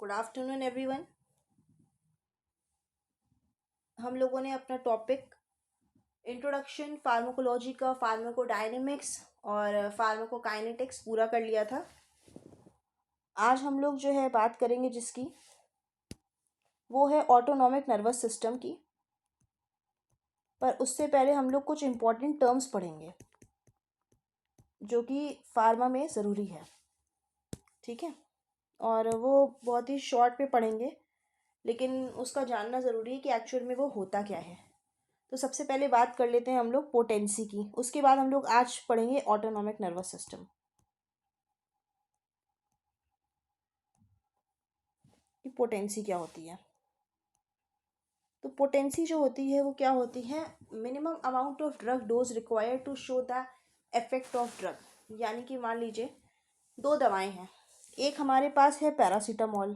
Good afternoon everyone. हम लोगों ने अपना टॉपिक इंट्रोडक्शन फार्माकोलॉजी का फार्माकोडायनेमिक्स और फार्माकोकाइनेटिक्स पूरा कर लिया था। आज हम लोग जो है बात करेंगे जिसकी वो है ऑटोनॉमिक नर्वस सिस्टम की। पर उससे पहले हम लोग कुछ इम्पॉर्टेंट टर्म्स पढ़ेंगे जो कि फार्मा में ज़रूरी है, ठीक है। और वो बहुत ही शॉर्ट पे पढ़ेंगे, लेकिन उसका जानना ज़रूरी है कि एक्चुअल में वो होता क्या है। तो सबसे पहले बात कर लेते हैं हम लोग पोटेंसी की, उसके बाद हम लोग आज पढ़ेंगे ऑटोनॉमिक नर्वस सिस्टम कि पोटेंसी क्या होती है। तो पोटेंसी जो होती है वो क्या होती है, minimum amount of drug dose required to show the effect of drug. यानी कि मान लीजिए दो दवाएं हैं, एक हमारे पास है पैरासीटामोल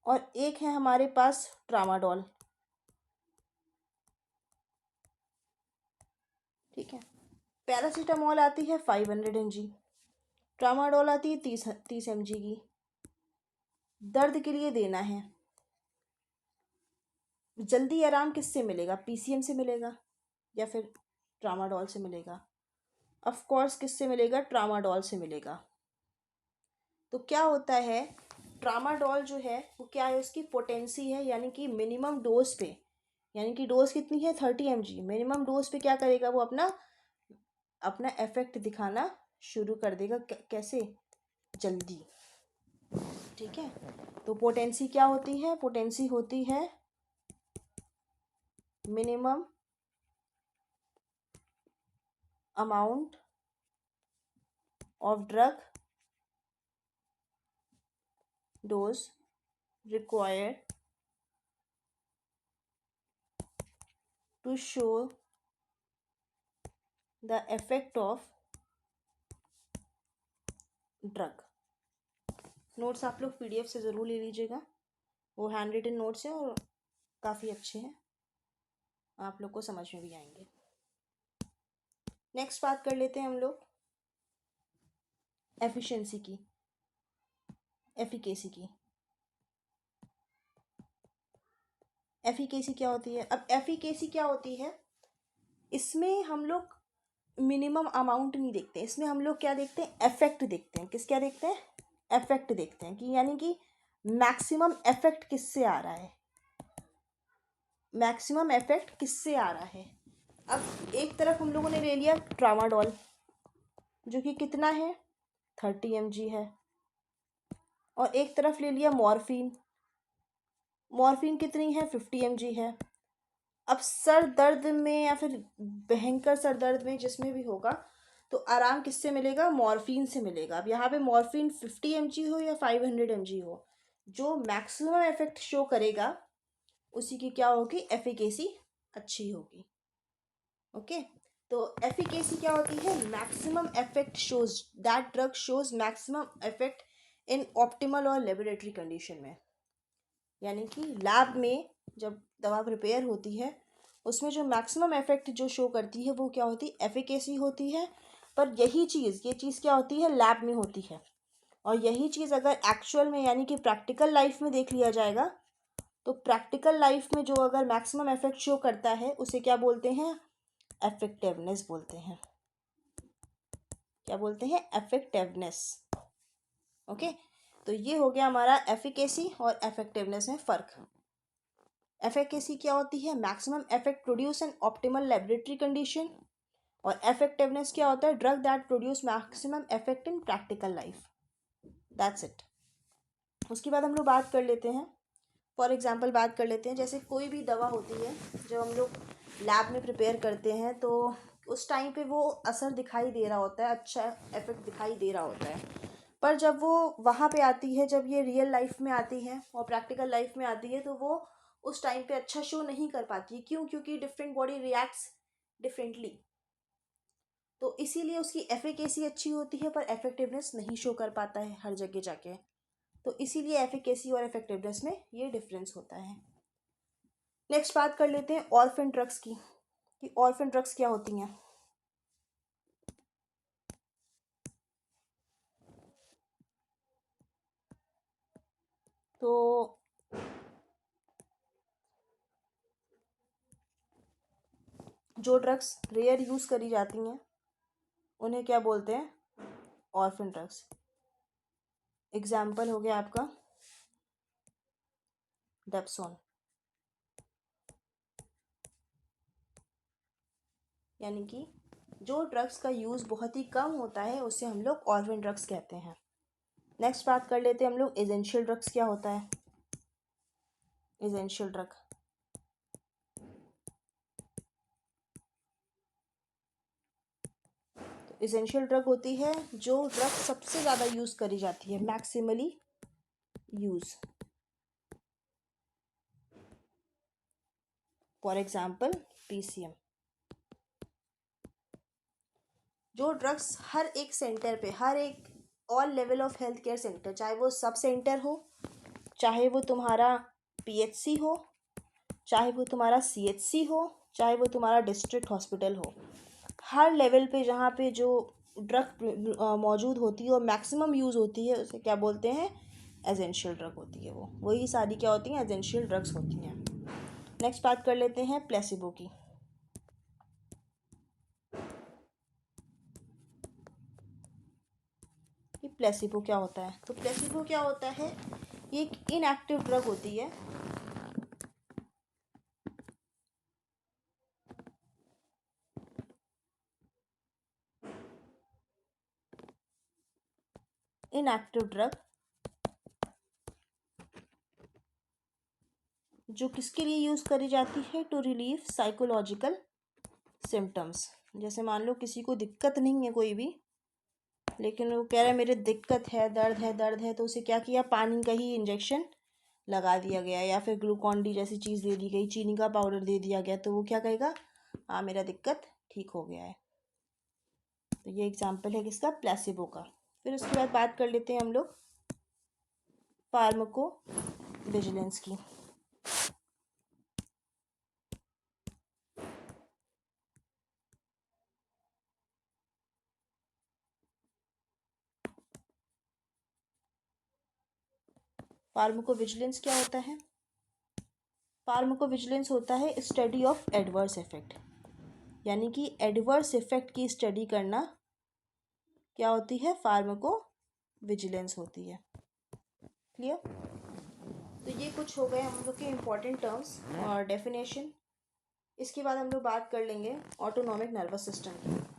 और एक है हमारे पास ट्रामाडोल, ठीक है। पैरासीटामोल आती है 500 mg, ट्रामाडोल आती है 30 mg की। दर्द के लिए देना है, जल्दी आराम किससे मिलेगा, पीसीएम से मिलेगा या फिर ट्रामाडोल से मिलेगा? ऑफ कोर्स किससे मिलेगा, ट्रामाडोल से मिलेगा। तो क्या होता है, ट्रामाडोल जो है वो क्या है, उसकी पोटेंसी है, यानी कि मिनिमम डोज पे, यानी कि डोज कितनी है 30 mg, मिनिमम डोज पे क्या करेगा वो अपना अपना इफेक्ट दिखाना शुरू कर देगा। कैसे, जल्दी, ठीक है। तो पोटेंसी क्या होती है, पोटेंसी होती है minimum amount of drug dose required to show the effect of drug। Notes आप लोग पीडीएफ से ज़रूर ले लीजिएगा, वो हैंड रिटन नोट्स हैं और काफ़ी अच्छे हैं, आप लोग को समझ में भी आएंगे। नेक्स्ट बात कर लेते हैं हम लोग एफिशिएंसी की, एफिकेसी की। एफिकेसी क्या होती है, अब एफिकेसी क्या होती है, इसमें हम लोग मिनिमम अमाउंट नहीं देखते, इसमें हम लोग क्या देखते हैं, इफेक्ट देखते हैं। क्या देखते हैं, इफेक्ट देखते हैं, कि यानी कि मैक्सिमम इफेक्ट किससे आ रहा है, मैक्सिमम इफेक्ट किससे आ रहा है। अब एक तरफ हम लोगों ने ले लिया ट्रामाडोल जो कि कितना है 30 mg है, और एक तरफ ले लिया मॉर्फिन, मॉर्फिन कितनी है 50 mg है। अब सर दर्द में या फिर भयंकर सर दर्द में जिसमें भी होगा तो आराम किससे मिलेगा, मॉर्फिन से मिलेगा। अब यहाँ पे मॉर्फिन 50 mg हो या 500 mg हो, जो मैक्सिमम इफेक्ट शो करेगा उसी की क्या होगी, एफिकेसी अच्छी होगी। ओके, तो एफिकेसी क्या होती है, maximum effect shows, that drug shows maximum effect in optimal और लेबोरेटरी कंडीशन में। यानी कि लैब में जब दवा प्रिपेयर होती है उसमें जो मैक्सिमम इफेक्ट जो शो करती है वो क्या होती है, एफिकेसी होती है। पर यही चीज़, ये चीज़ क्या होती है, लैब में होती है। और यही चीज़ अगर एक्चुअल में यानी कि प्रैक्टिकल लाइफ में देख लिया जाएगा तो प्रैक्टिकल लाइफ में जो अगर मैक्सिमम इफेक्ट शो करता है उसे क्या बोलते हैं, इफेक्टिवनेस बोलते हैं। क्या बोलते हैं, इफेक्टिवनेस। ओके, तो ये हो गया हमारा एफिकेसी और इफेक्टिवनेस में फ़र्क। एफिकेसी क्या होती है, maximum effect produce an optimal laboratory condition, और इफेक्टिवनेस क्या होता है, drug that produce maximum effect in practical life. That's it. उसके बाद हम लोग बात कर लेते हैं, फॉर एग्जांपल बात कर लेते हैं, जैसे कोई भी दवा होती है जो हम लोग लैब में प्रिपेयर करते हैं तो उस टाइम पे वो असर दिखाई दे रहा होता है, अच्छा इफेक्ट दिखाई दे रहा होता है। पर जब वो वहाँ पे आती है, जब ये रियल लाइफ में आती है और प्रैक्टिकल लाइफ में आती है तो वो उस टाइम पे अच्छा शो नहीं कर पाती है। क्यों, क्योंकि डिफरेंट बॉडी रिएक्ट्स डिफरेंटली। तो इसीलिए उसकी एफिकेसी अच्छी होती है पर इफेक्टिवनेस नहीं शो कर पाता है हर जगह जाके। तो इसीलिए एफिकेसी और इफेक्टिवनेस में ये डिफरेंस होता है। नेक्स्ट बात कर लेते हैं ऑर्फन ड्रग्स की, कि ऑर्फन ड्रग्स क्या होती हैं। तो जो ड्रग्स रेयर यूज़ करी जाती हैं उन्हें क्या बोलते हैं? Orphan drugs. एग्जाम्पल हो गया आपका डेप्सोन, यानी कि जो ड्रग्स का यूज़ बहुत ही कम होता है उसे हम लोग ऑर्फन ड्रग्स कहते हैं। नेक्स्ट बात कर लेते हैं हम लोग एसेंशियल ड्रग्स क्या होता है। एसेंशियल ड्रग एसेंशियल ड्रग होती है जो ड्रग सबसे ज़्यादा यूज़ करी जाती है, maximally use. For example PCM। जो ड्रग्स हर एक सेंटर पे, हर एक all level of health care centre, चाहे वो सब सेंटर हो, चाहे वो तुम्हारा PHC हो, चाहे वो तुम्हारा CHC हो, चाहे वो तुम्हारा डिस्ट्रिक्ट हॉस्पिटल हो, हर लेवल पे जहाँ पे जो ड्रग मौजूद होती है और मैक्सिमम यूज़ होती है उसे क्या बोलते हैं? एसेंशियल ड्रग होती है। वो वही सारी क्या होती हैं? एसेंशियल ड्रग्स होती हैं। नेक्स्ट बात कर लेते हैं प्लेसिबो की। कि प्लेसिबो क्या होता है? तो प्लेसिबो क्या होता है? ये एक इनएक्टिव ड्रग होती है इनएक्टिव ड्रग जो किसके लिए यूज़ करी जाती है? To relieve psychological symptoms. जैसे मान लो किसी को दिक्कत नहीं है कोई भी, लेकिन वो कह रहा है मेरे दिक्कत है, दर्द है, दर्द है, तो उसे क्या किया? पानी का ही इंजेक्शन लगा दिया गया या फिर ग्लूकॉन डी जैसी चीज़ दे दी गई, चीनी का पाउडर दे दिया गया, तो वो क्या कहेगा? हाँ मेरा दिक्कत ठीक हो गया है। तो ये एग्जाम्पल है किसका? प्लेसिबो का। फिर उसके बाद बात कर लेते हैं हम लोग फार्माको विजिलेंस की। फार्माको विजिलेंस क्या होता है? फार्माको विजिलेंस होता है स्टडी ऑफ एडवर्स इफेक्ट, यानी कि एडवर्स इफेक्ट की स्टडी करना क्या होती है? फार्माको विजिलेंस होती है। क्लियर? तो ये कुछ हो गए हम लोग के इम्पोर्टेंट टर्म्स और डेफिनेशन। इसके बाद हम लोग बात कर लेंगे ऑटोनॉमिक नर्वस सिस्टम की।